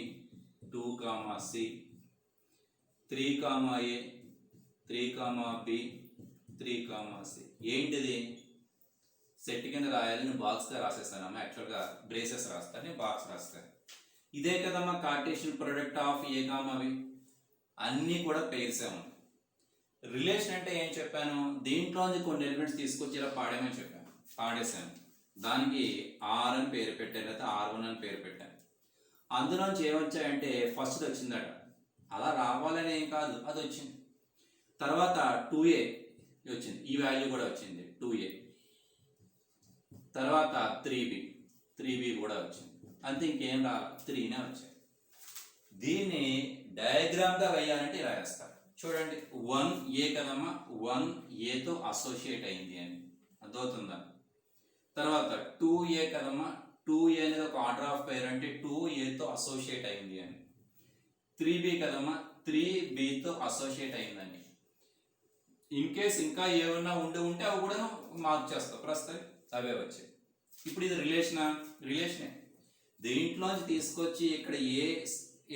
2 comma C, 3 comma A, 3 comma B, 3 comma C. ఏంటిది సెట్ కింద రాయాలి, నేను బాక్స్గా రాసేస్తానమ్మా. యాక్చువల్గా బ్రేసెస్ రాస్తాను, నేను బాక్స్ రాస్తాను. ఇదే కదమ్మా Cartesian product of A comma B. అన్నీ కూడా పేర్సే ఉన్నాయి. రిలేషన్ అంటే ఏం చెప్పాను, దీంట్లోని కొన్ని ఎలిమెంట్స్ తీసుకొచ్చి ఇలా పాడేమని చెప్పాను, పాడేశాను. దానికి ఆర్ అని పేరు పెట్టాను, లేదా R1 అని పేరు పెట్టాను. అందులోంచి ఏమొచ్చాయంటే ఫస్ట్ వచ్చిందట, అలా రావాలని ఏం కాదు, అది వచ్చింది. తర్వాత 2A వచ్చింది, ఈ వాల్యూ కూడా వచ్చింది 2A. తర్వాత 3B కూడా వచ్చింది. అంతే, ఇంకేం రా, 3నే వచ్చాయి. దీన్ని డయాగ్రామ్గా వేయాలంటే ఇలా వేస్తారు చూడండి. 1A కదమ్మా, 1Aతో అసోసియేట్ అయింది అని అర్థమవుతుందా. తర్వాత 2A కదమ్మా, 2A అనేది ఒక ఆర్డర్ ఆఫ్ పేర్, అంటే 2Aతో అసోసియేట్ అయింది అని. 3B కదమ్మా, 3Bతో అసోసియేట్ అయిందండి. ఇన్ కేస్ ఇంకా ఏమన్నా ఉంటే అవి కూడా మార్క్ చేస్తావు, ప్రస్తుతం అవే వచ్చాయి. ఇప్పుడు ఇది రిలేషనే. దీంట్లోంచి తీసుకొచ్చి ఇక్కడ ఏ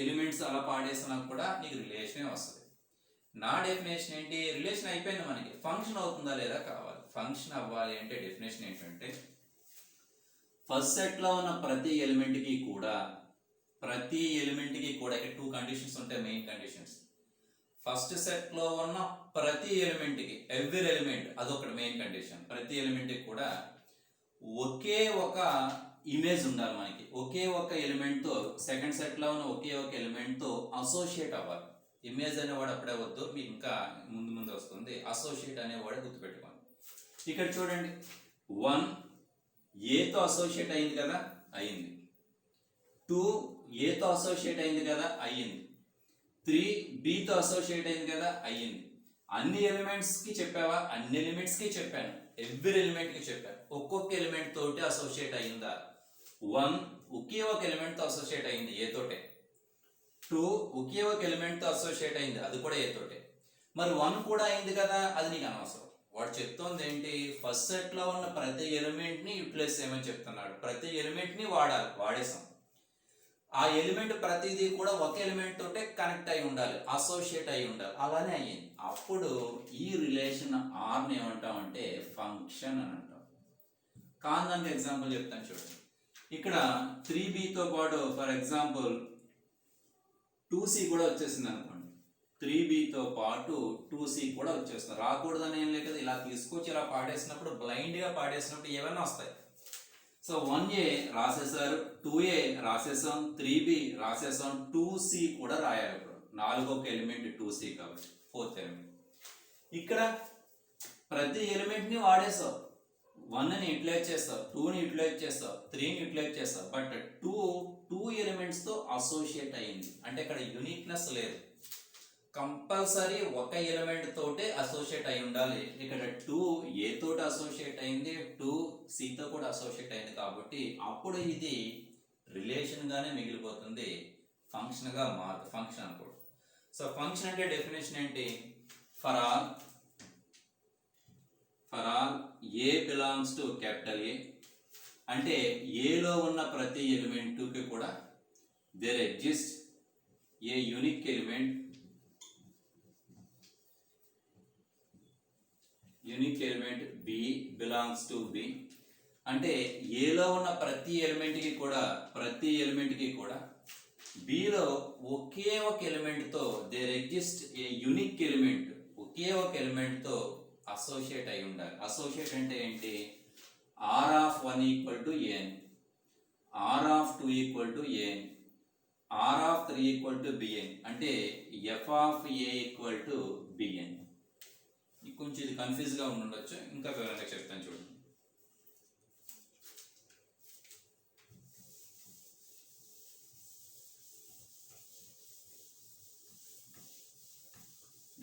ఎలిమెంట్స్ అలా పాడేసినా కూడా నీకు రిలేషనే వస్తుంది. నా డెఫినేషన్ ఏంటి, రిలేషన్ అయిపోయింది, మనకి ఫంక్షన్ అవుతుందా లేదా కావాలి. ఫంక్షన్ అవ్వాలి అంటే డెఫినేషన్ ఏంటంటే ఫస్ట్ సెట్లో ఉన్న ప్రతి ఎలిమెంట్కి కూడా ఇక్కడ 2 కండిషన్స్ ఉంటాయి, మెయిన్ కండిషన్స్. ఫస్ట్ సెట్లో ఉన్న ప్రతి ఎలిమెంట్కి, ఎవ్రీ ఎలిమెంట్ అదొకటి మెయిన్ కండిషన్. ప్రతి ఎలిమెంట్కి కూడా ఒకే ఒక ఇమేజ్ ఉండాలి మనకి, ఒకే ఒక ఎలిమెంట్తో. సెకండ్ సెట్లో ఉన్న ఒకే ఒక ఎలిమెంట్తో అసోసియేట్ అవ్వాలి. ఇమేజ్ అనేవాడు అప్పుడే వద్దు, మీకు ఇంకా ముందు వస్తుంది. అసోసియేట్ అనేవాడు గుర్తుపెట్టుకోండి. ఇక్కడ చూడండి, 1 ఏతో అసోసియేట్ అయింది కదా, అయింది. 2 ఏతో అసోసియేట్ అయింది కదా, అయ్యింది. 3 బితో అసోసియేట్ అయింది కదా, అయ్యింది. అన్ని ఎలిమెంట్స్ కి చెప్పావా? అన్ని ఎలిమెంట్స్ కి చెప్పాను. ఎవ్రీ ఎలిమెంట్ కి చెప్పాను. ఒక్కొక్క ఎలిమెంట్ తోటి అసోసియేట్ అయిందా? 1 ఒకే ఒక ఎలిమెంట్ తో అసోసియేట్ అయింది, ఏ తోటే. 2 ఒకే ఒక ఎలిమెంట్ తో అసోసియేట్ అయింది, అది కూడా ఏ తోటే. మరి 1 కూడా అయింది కదా, అది నీకు అనవసరం. వాడు చెప్తోంది ఏంటి? ఫస్ట్ సెట్ లో ఉన్న ప్రతి ఎలిమెంట్ ని యూటిలైజ్ చేయమని చెప్తున్నాడు. ప్రతి ఎలిమెంట్ ని వాడాలి, వాడేసాం. ఆ ఎలిమెంట్ ప్రతిదీ కూడా ఒక ఎలిమెంట్ తోటే కనెక్ట్ అయి ఉండాలి, అసోసియేట్ అయి ఉండాలి. అలానే అయ్యింది. అప్పుడు ఈ రిలేషన్ ఆర్ని ఏమంటామంటే ఫంక్షన్ అని అంటాం. కాని దానికి ఎగ్జాంపుల్ చెప్తాను చూడండి. ఇక్కడ 3bతో పాటు ఫర్ ఎగ్జాంపుల్ 2c కూడా వచ్చేసింది అనుకోండి. 3bతో పాటు 2c కూడా వచ్చేస్తుంది. రాకూడదని ఏం లేదు. ఇలా తీసుకొచ్చి ఇలా పాడేసినప్పుడు, బ్లైండ్ గా పాడేసినప్పుడు ఏమైనా వస్తాయి. So 1a రాసేసారు, 2a రాసేసాం, 3b రాసేసాం, 2c కూడా రాయాలి. ఇప్పుడు 4వ ఎలిమెంట్ 2c కాబట్టి 4th ఎలిమెంట్. ఇక్కడ ప్రతి ఎలిమెంట్ ని వాడేసావు. 1ని యూటిలైజ్ చేస్తావు, 2ని యూటిలైజ్ చేస్తావు, 3ని యూటిలైజ్ చేస్తావు. బట్ 2 ఎలిమెంట్స్ తో అసోసియేట్ అయింది అంటే ఇక్కడ యూనిక్నెస్ లేదు. కంపల్సరీ ఒక ఎలిమెంట్ తోటే అసోసియేట్ అయి ఉండాలి. ఇక్కడ 2 ఏ తోటి అసోసియేట్ అయింది, 2 సి తో కూడా అసోసియేట్ అయింది. కాబట్టి అప్పుడు ఇది రిలేషన్ గానే మిగిలిపోతుంది, ఫంక్షన్ గా మారుతుంది. ఫంక్షన్ అనుకోండి. సో ఫంక్షన్ అంటే డెఫినేషన్ ఏంటి? For all A belongs to capital A అంటే ఏలో ఉన్న ప్రతి ఎలిమెంట్ కి కూడా there exist a unique element b belongs to b అంటే ఏలో ఉన్న ప్రతి ఎలిమెంట్ కి కూడా b లో ఒకే ఒక ఎలిమెంట్ తో there exist a unique element, ఒకే ఒక ఎలిమెంట్ తో అసోసియేట్ అయి ఉండాలి. అసోసియేట్ అంటే ఏంటి? r(1) = n, r(2) = n, r(3) = bn అంటే f(a) = bn. కొంచెం ఇది కన్ఫ్యూజ్ గా ఉండొచ్చు, ఇంకా వివరంగా చెప్తాను చూడండి.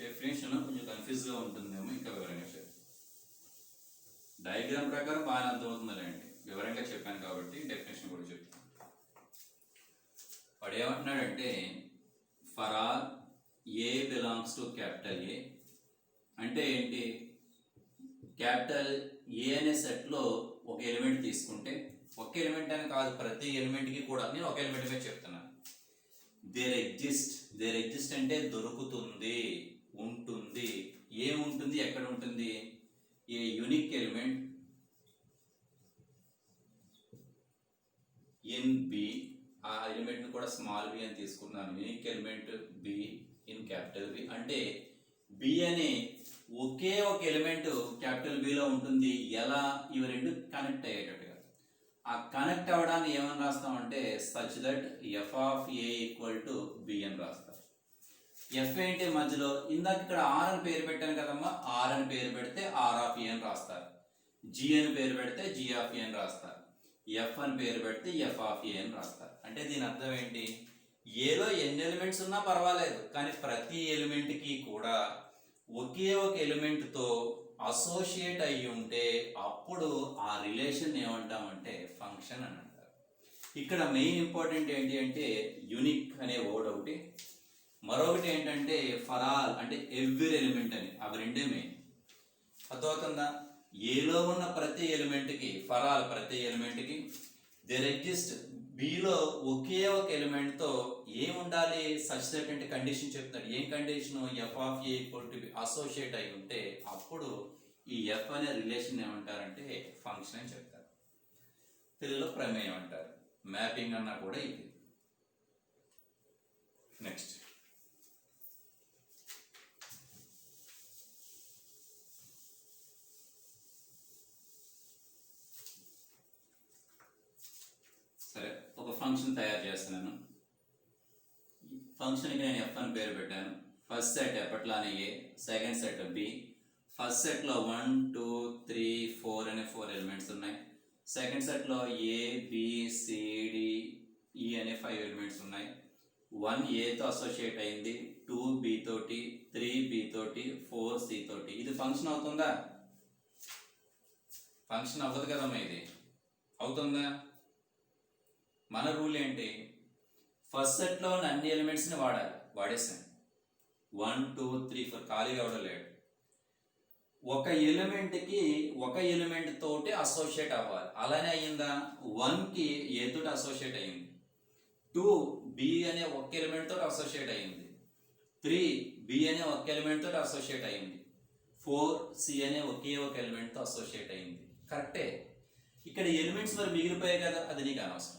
డెఫినేషన్ కొంచెం కన్ఫ్యూజ్ గా ఉంటుందేమో, ఇంకా వివరంగా చెప్తాను. డయాగ్రామ్ ప్రకారం బాగా అర్థమవుతుందండి, వివరంగా చెప్పాను కాబట్టి డెఫినేషన్ కూడా చెప్తాను. వాడు ఏమంటున్నాడంటే for all A belongs to capital A అంటే ఏంటి? క్యాపిటల్ ఏ అనే సెట్ లో ఒక ఎలిమెంట్ తీసుకుంటే, ఒక ఎలిమెంట్ అని కాదు, ప్రతి ఎలిమెంట్ కి కూడా నేను ఒక ఎలిమెంట్ మీద చెప్తున్నాను. దేర్ ఎగ్జిస్ట్ అంటే దొరుకుతుంది, ఉంటుంది. ఏముంటుంది? ఎక్కడ ఉంటుంది? A unique element in B, ఆ ఎలిమెంట్ కూడా స్మాల్ బి అని తీసుకున్నాను. Unique element B in capital B అంటే బి అనే ఒకే ఒక ఎలిమెంట్ క్యాపిటల్ బిలో ఉంటుంది. ఎలా? ఇవి రెండు కనెక్ట్ అయ్యేటట్టుగా. ఆ కనెక్ట్ అవ్వడాన్ని ఏమని రాస్తామంటే సచ్ దట్ f(a) = b అని రాస్తాం. ఎఫ్ ఏంటి మధ్యలో? ఇందాక ఇక్కడ ఆర్ అని పేరు పెట్టాను కదమ్మా, ఆర్ అని పేరు పెడితే r(a) అని రాస్తారు. జి అని పేరు పెడితే g(a) అని రాస్తారు. ఎఫ్ అని పేరు పెడితే f(a) అని రాస్తారు. అంటే దీని అర్థం ఏంటి? ఏలో ఎన్ని ఎలిమెంట్స్ ఉన్నా పర్వాలేదు, కానీ ప్రతి ఎలిమెంట్ కి కూడా ఒకే ఒక ఎలిమెంట్ తో అసోసియేట్ అయి ఉంటే అప్పుడు ఆ రిలేషన్ ఏమంటామంటే ఫంక్షన్ అని అంటారు. ఇక్కడ మెయిన్ ఇంపార్టెంట్ ఏంటి అంటే యూనిక్ అనే వర్డ్ ఒకటి, మరొకటి ఏంటంటే ఫర్ ఆల్ అంటే ఎవ్రీ ఎలిమెంట్ అని. అవి రెండే మెయిన్. అర్థమవుతుందా? ఏలో ఉన్న ప్రతి ఎలిమెంట్ కి, ఫర్ ఆల్ ప్రతి ఎలిమెంట్ కి దేర్ ఎగ్జిస్ట్ బిలో ఒకే ఒక ఎలిమెంట్ తో ఏముండాలి? సచ్ దట్ అంటే కండిషన్ చెప్తాడు. ఏం కండిషన్? f(a) = అసోసియేట్ అయి ఉంటే అప్పుడు ఈ ఎఫ్ అనే రిలేషన్ ఏమంటారంటే ఫంక్షన్ అని చెప్తారు. తెలుగులో ప్రమేయం అంటారు, మ్యాపింగ్ అన్నా కూడా ఇది. నెక్స్ట్ సరే, ఒక ఫంక్షన్ తయారు చేస్తున్నాను. ఫంక్షన్కి నేను ఎఫ్ అని పేరు పెట్టాను. ఫస్ట్ సెట్ ఎప్పట్లానే ఏ, సెకండ్ సెట్ బి. ఫస్ట్ సెట్లో 1 2 3 4 అనే 4 ఎలిమెంట్స్ ఉన్నాయి. సెకండ్ సెట్లో ఏ బి సి డి ఈ అనే 5 ఎలిమెంట్స్ ఉన్నాయి. 1 ఏతో అసోసియేట్ అయింది, 2 బి తోటి, 3 బి తోటి, 4 సి తోటి. ఇది ఫంక్షన్ అవుతుందా? ఫంక్షన్ అవ్వదు కదమ్మా. ఇది అవుతుందా? మన రూల్ ఏంటి? ఫస్ట్ సెట్లో ఉన్న అన్ని ఎలిమెంట్స్ని వాడాలి. వాడేసాం. 1 2 3 4 ఖాళీగా అవడలేడు. ఒక ఎలిమెంట్కి ఒక ఎలిమెంట్ తోటి అసోసియేట్ అవ్వాలి. అలానే అయ్యిందా? 1కి ఏ తోటి అసోసియేట్ అయ్యింది, 2 బి అనే ఒక ఎలిమెంట్ తోటి అసోసియేట్ అయ్యింది, 3 బి అనే ఒక ఎలిమెంట్ తోటి అసోసియేట్ అయ్యింది, 4 సి అనే ఒకే ఒక ఎలిమెంట్ తో అసోసియేట్ అయ్యింది. కరెక్టే. ఇక్కడ ఎలిమెంట్స్ మరి మిగిలిపోయాయి కదా, అది నీకు అనవసరం.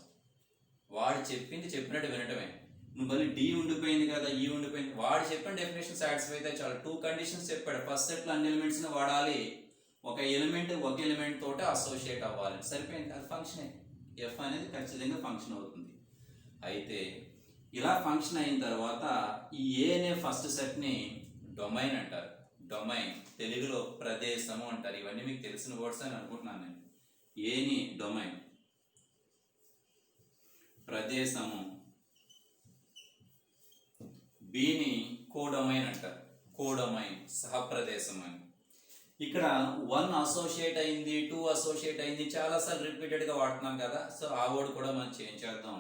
వాడు చెప్పింది చెప్పినట్టు వినటమే. నువ్వు మళ్ళీ డి ఉండిపోయింది కదా, ఈ ఉండిపోయింది. వాడు చెప్పిన డెఫినేషన్ సాటిస్ఫై అయితే చాలు. 2 కండిషన్స్ చెప్పాడు. ఫస్ట్ సెట్లో అన్ని ఎలిమెంట్స్ ని వాడాలి, ఒక ఎలిమెంట్ ఒక ఎలిమెంట్ తోటి అసోసియేట్ అవ్వాలి, సరిపోయింది. అది ఫంక్షనే. ఎఫ్ అనేది ఖచ్చితంగా ఫంక్షన్ అవుతుంది. అయితే ఇలా ఫంక్షన్ అయిన తర్వాత ఈ ఏ అనే ఫస్ట్ సెట్ ని డొమైన్ అంటారు. డొమైన్ తెలుగులో ప్రదేశము అంటారు. ఇవన్నీ మీకు తెలిసిన వర్డ్స్ అని అనుకుంటున్నాను నేను. ఏని డొమైన్, ప్రదేశము. బిని కోడొమైన్ అంటారు. కోడొమైన్ సహప్రదేశం అని. ఇక్కడ 1 అసోసియేట్ అయింది, 2 అసోసియేట్ అయింది, చాలాసార్లు రిపీటెడ్ గా వాడుతున్నాం కదా. సో ఆ వర్డ్ కూడా మనం చేంజ్ చేద్దాం.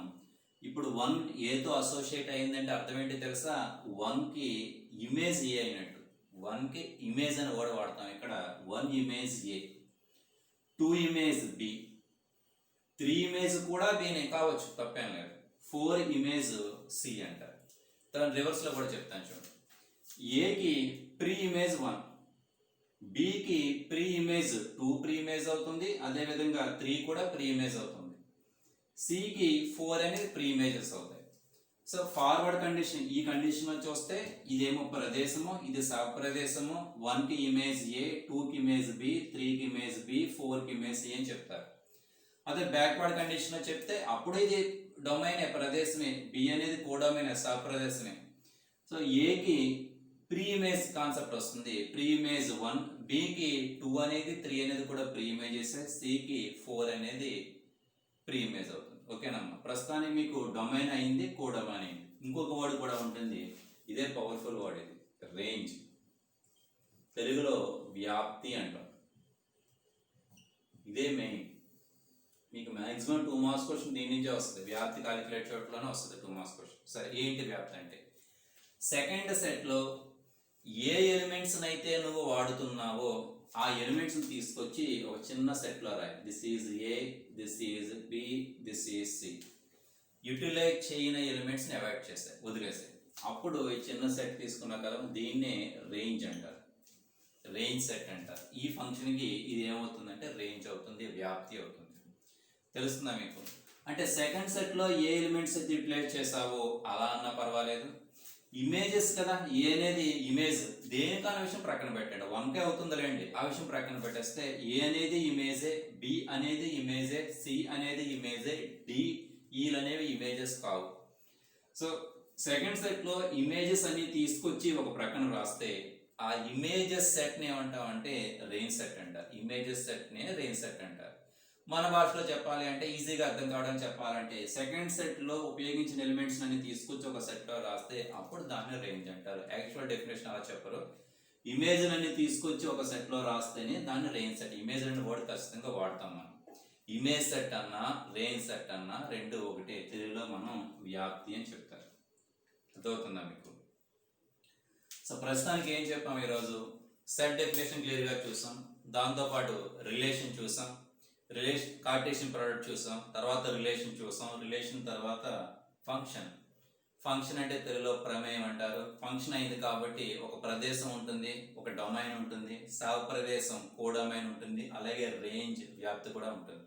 ఇప్పుడు 1 ఏతో అసోసియేట్ అయిందంటే అర్థం ఏంటి తెలుసా? 1కి ఇమేజ్ ఏ అయినట్టు. 1కి ఇమేజ్ అని వర్డ్ వాడతాం. ఇక్కడ 1 ఇమేజ్ ఏ, 2 ఇమేజ్ బి, 3 ఇమేజ్ కూడా బినే కావచ్చు, తప్పేం లేదు. 4 ఇమేజ్ సి అంటారు. దాని రివర్స్ లో కూడా చెప్తాను చూడండి. ఏకి ప్రీ ఇమేజ్ 1, బికి ప్రీ ఇమేజ్ 2 ప్రీ ఇమేజ్ అవుతుంది, అదేవిధంగా 3 కూడా ప్రీ ఇమేజ్ అవుతుంది, సికి 4 అనేది ప్రీ ఇమేజెస్ అవుతాయి. సో ఫార్వర్డ్ కండిషన్, ఈ కండిషన్ లో చూస్తే ఇదేమో ప్రదేశము, ఇది సహప్రదేశము. 1కి ఇమేజ్ ఏ, 2కి ఇమేజ్ బి, 3కి ఇమేజ్ బి, 4కి ఇమేజ్ సి అని చెప్తారు. అదే బ్యాక్వర్డ్ కండిషన్ లో చెప్తే అప్పుడు ఇది డొమైనే, ప్రదేశమే. బి అనేది కోడొమైనే, సహప్రదేశమే. సో ఏకి ప్రీ ఇమేజ్ కాన్సెప్ట్ వస్తుంది. ప్రీ ఇమేజ్ 1, బికి 2 అనేది, 3 అనేది కూడా ప్రీ ఇమేజెస్, సికి 4 అనేది ప్రీ ఇమేజ్ అవుతుంది. ఓకేనమ్మా. ప్రస్తుతానికి మీకు డొమైన్ అయింది, కోడొమైన్ అయింది. ఇంకొక వర్డ్ కూడా ఉంటుంది, ఇదే పవర్ఫుల్ వర్డ్. ఇది రేంజ్. తెలుగులో వ్యాప్తి అంటాం. ఇదే మెయిన్. మీకు మాక్సిమం 2 మార్క్స్ క్వశ్చన్ దీని నుంచే వస్తుంది. వ్యాప్తి క్యాలిక్యులేట్ చేయడంలోనే వస్తుంది 2 మార్క్స్ క్వశ్చన్. సరే, ఏంటి వ్యాప్తి అంటే? సెకండ్ సెట్ లో ఏ ఎలిమెంట్స్ అయితే నువ్వు వాడుతున్నావో ఆ ఎలిమెంట్స్ తీసుకొచ్చి ఒక చిన్న సెట్ లో రాయి. This is A, this is B, this is C. Utilize చేయని ఎలిమెంట్స్ ని అవాయిడ్ చేస్తాయి, వదిలేసాయి. అప్పుడు ఈ చిన్న సెట్ తీసుకున్న కదా, దీన్నే రేంజ్ అంటారు. రేంజ్ సెట్ అంటారు. ఈ ఫంక్షన్ కి ఇది ఏమవుతుందంటే రేంజ్ అవుతుంది, వ్యాప్తి అవుతుంది. తెలుస్తుందా మీకు? అంటే సెకండ్ సెట్ లో ఏ ఎలిమెంట్స్ అయితే యూటిలైజ్ చేసావో అలా అన్నా పర్వాలేదు. ఇమేజెస్ కదా, ఏ అనేది ఇమేజ్, దేనికన్న విషయం ప్రక్కన పెట్టండి. 1కే అవుతుందిలేండి, ఆ విషయం ప్రక్కన పెట్టేస్తే ఏ అనేది ఇమేజే, బి అనేది ఇమేజే, సి అనేది ఇమేజే, డి, ఈలు అనేవి ఇమేజెస్ కావు. సో సెకండ్ సెట్ లో ఇమేజెస్ అన్ని తీసుకొచ్చి ఒక ప్రక్కన రాస్తే ఆ ఇమేజెస్ సెట్ ని ఏమంటాం అంటే రేంజ్ సెట్ అంటారు. ఇమేజెస్ సెట్ నే రేంజ్ సెట్ అంటారు. మన భాషలో చెప్పాలి అంటే, ఈజీగా అర్థం కావడం చెప్పాలంటే, సెకండ్ సెట్ లో ఉపయోగించిన ఎలిమెంట్స్ అన్ని తీసుకొచ్చి ఒక సెట్ లో రాస్తే అప్పుడు దాన్ని రేంజ్ అంటారు. యాక్చువల్ డెఫినేషన్ అలా చెప్పరు. ఇమేజ్ అన్ని తీసుకొచ్చి ఒక సెట్ లో రాస్తేనే దాన్ని రేంజ్ సెట్. ఇమేజ్ అనే వర్డ్ ఖచ్చితంగా వాడతాం మనం. ఇమేజ్ సెట్ అన్నా రేంజ్ సెట్ అన్నా రెండు ఒకటే. తెలుగులో మనం వ్యాప్తి అని చెప్తారు. అర్థమవుతుందా మీకు? సో ప్రస్తుతానికి ఏం చెప్పాం ఈరోజు? సెట్ డెఫినేషన్ క్లియర్ గా చూసాం, దాంతోపాటు రిలేషన్ చూసాం, రిలేషన్ కార్టేషియన్ ప్రోడక్ట్ చూసాం, తర్వాత రిలేషన్ చూసాం, రిలేషన్ తర్వాత ఫంక్షన్. ఫంక్షన్ అంటే తెలుగులో ప్రమేయం అంటారు. ఫంక్షన్ అయింది కాబట్టి ఒక ప్రదేశం ఉంటుంది, ఒక డొమైన్ ఉంటుంది, సహప్రదేశం కోడొమైన్ ఉంటుంది, అలాగే రేంజ్ వ్యాప్తి కూడా ఉంటుంది.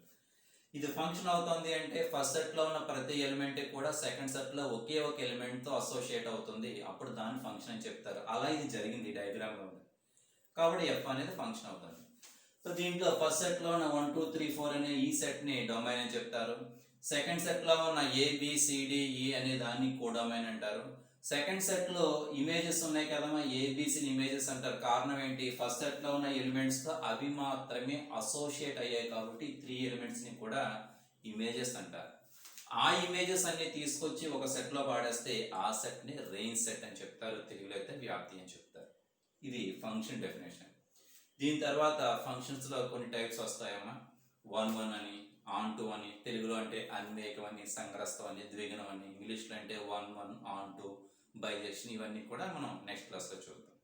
ఇది ఫంక్షన్ అవుతుంది అంటే ఫస్ట్ సెట్ లో ఉన్న ప్రతి ఎలిమెంట్ కూడా సెకండ్ సెట్ లో ఒకే ఒక ఎలిమెంట్ తో అసోసియేట్ అవుతుంది, అప్పుడు దాన్ని ఫంక్షన్ అని చెప్తారు. అలా ఇది జరిగింది డయాగ్రామ్ లో. కాబట్టి ఎఫ్ అనేది ఫంక్షన్ అవుతుంది. సో దీంట్లో ఫస్ట్ సెట్ లో ఉన్న 1 2 3 4 అనే ఈ సెట్ ని డొమైన్ అని చెప్తారు. సెకండ్ సెట్ లో ఉన్న ఏబిసిడిఈ అనే దాన్ని కోడొమైన్ అంటారు. సెకండ్ సెట్ లో ఇమేజెస్ ఉన్నాయి కదమ్మా, ఏబిసిని ఇమేజెస్ అంటారు. కారణం ఏంటి? ఫస్ట్ సెట్ లో ఉన్న ఎలిమెంట్స్ తో అవి మాత్రమే అసోసియేట్ అయ్యాయి కాబట్టి 3 ఎలిమెంట్స్ ని కూడా ఇమేజెస్ అంటారు. ఆ ఇమేజెస్ అన్ని తీసుకొచ్చి ఒక సెట్లో పాడేస్తే ఆ సెట్ని రేంజ్ సెట్ అని చెప్తారు, తెలుగులో అయితే వ్యాప్తి అని చెప్తారు. ఇది ఫంక్షన్ డెఫినేషన్. దీని తర్వాత ఫంక్షన్స్లో కొన్ని టైప్స్ వస్తాయమ్మా. 1-1 అని, ఆన్ టు అని, తెలుగులో అంటే అన్వేకం అని, సంగ్రస్తం అని, ద్విగుణం అని, ఇంగ్లీష్లో అంటే 1-1, ఆన్ టు, బైజెక్షన్, ఇవన్నీ కూడా మనం నెక్స్ట్ క్లాస్లో చూద్దాం.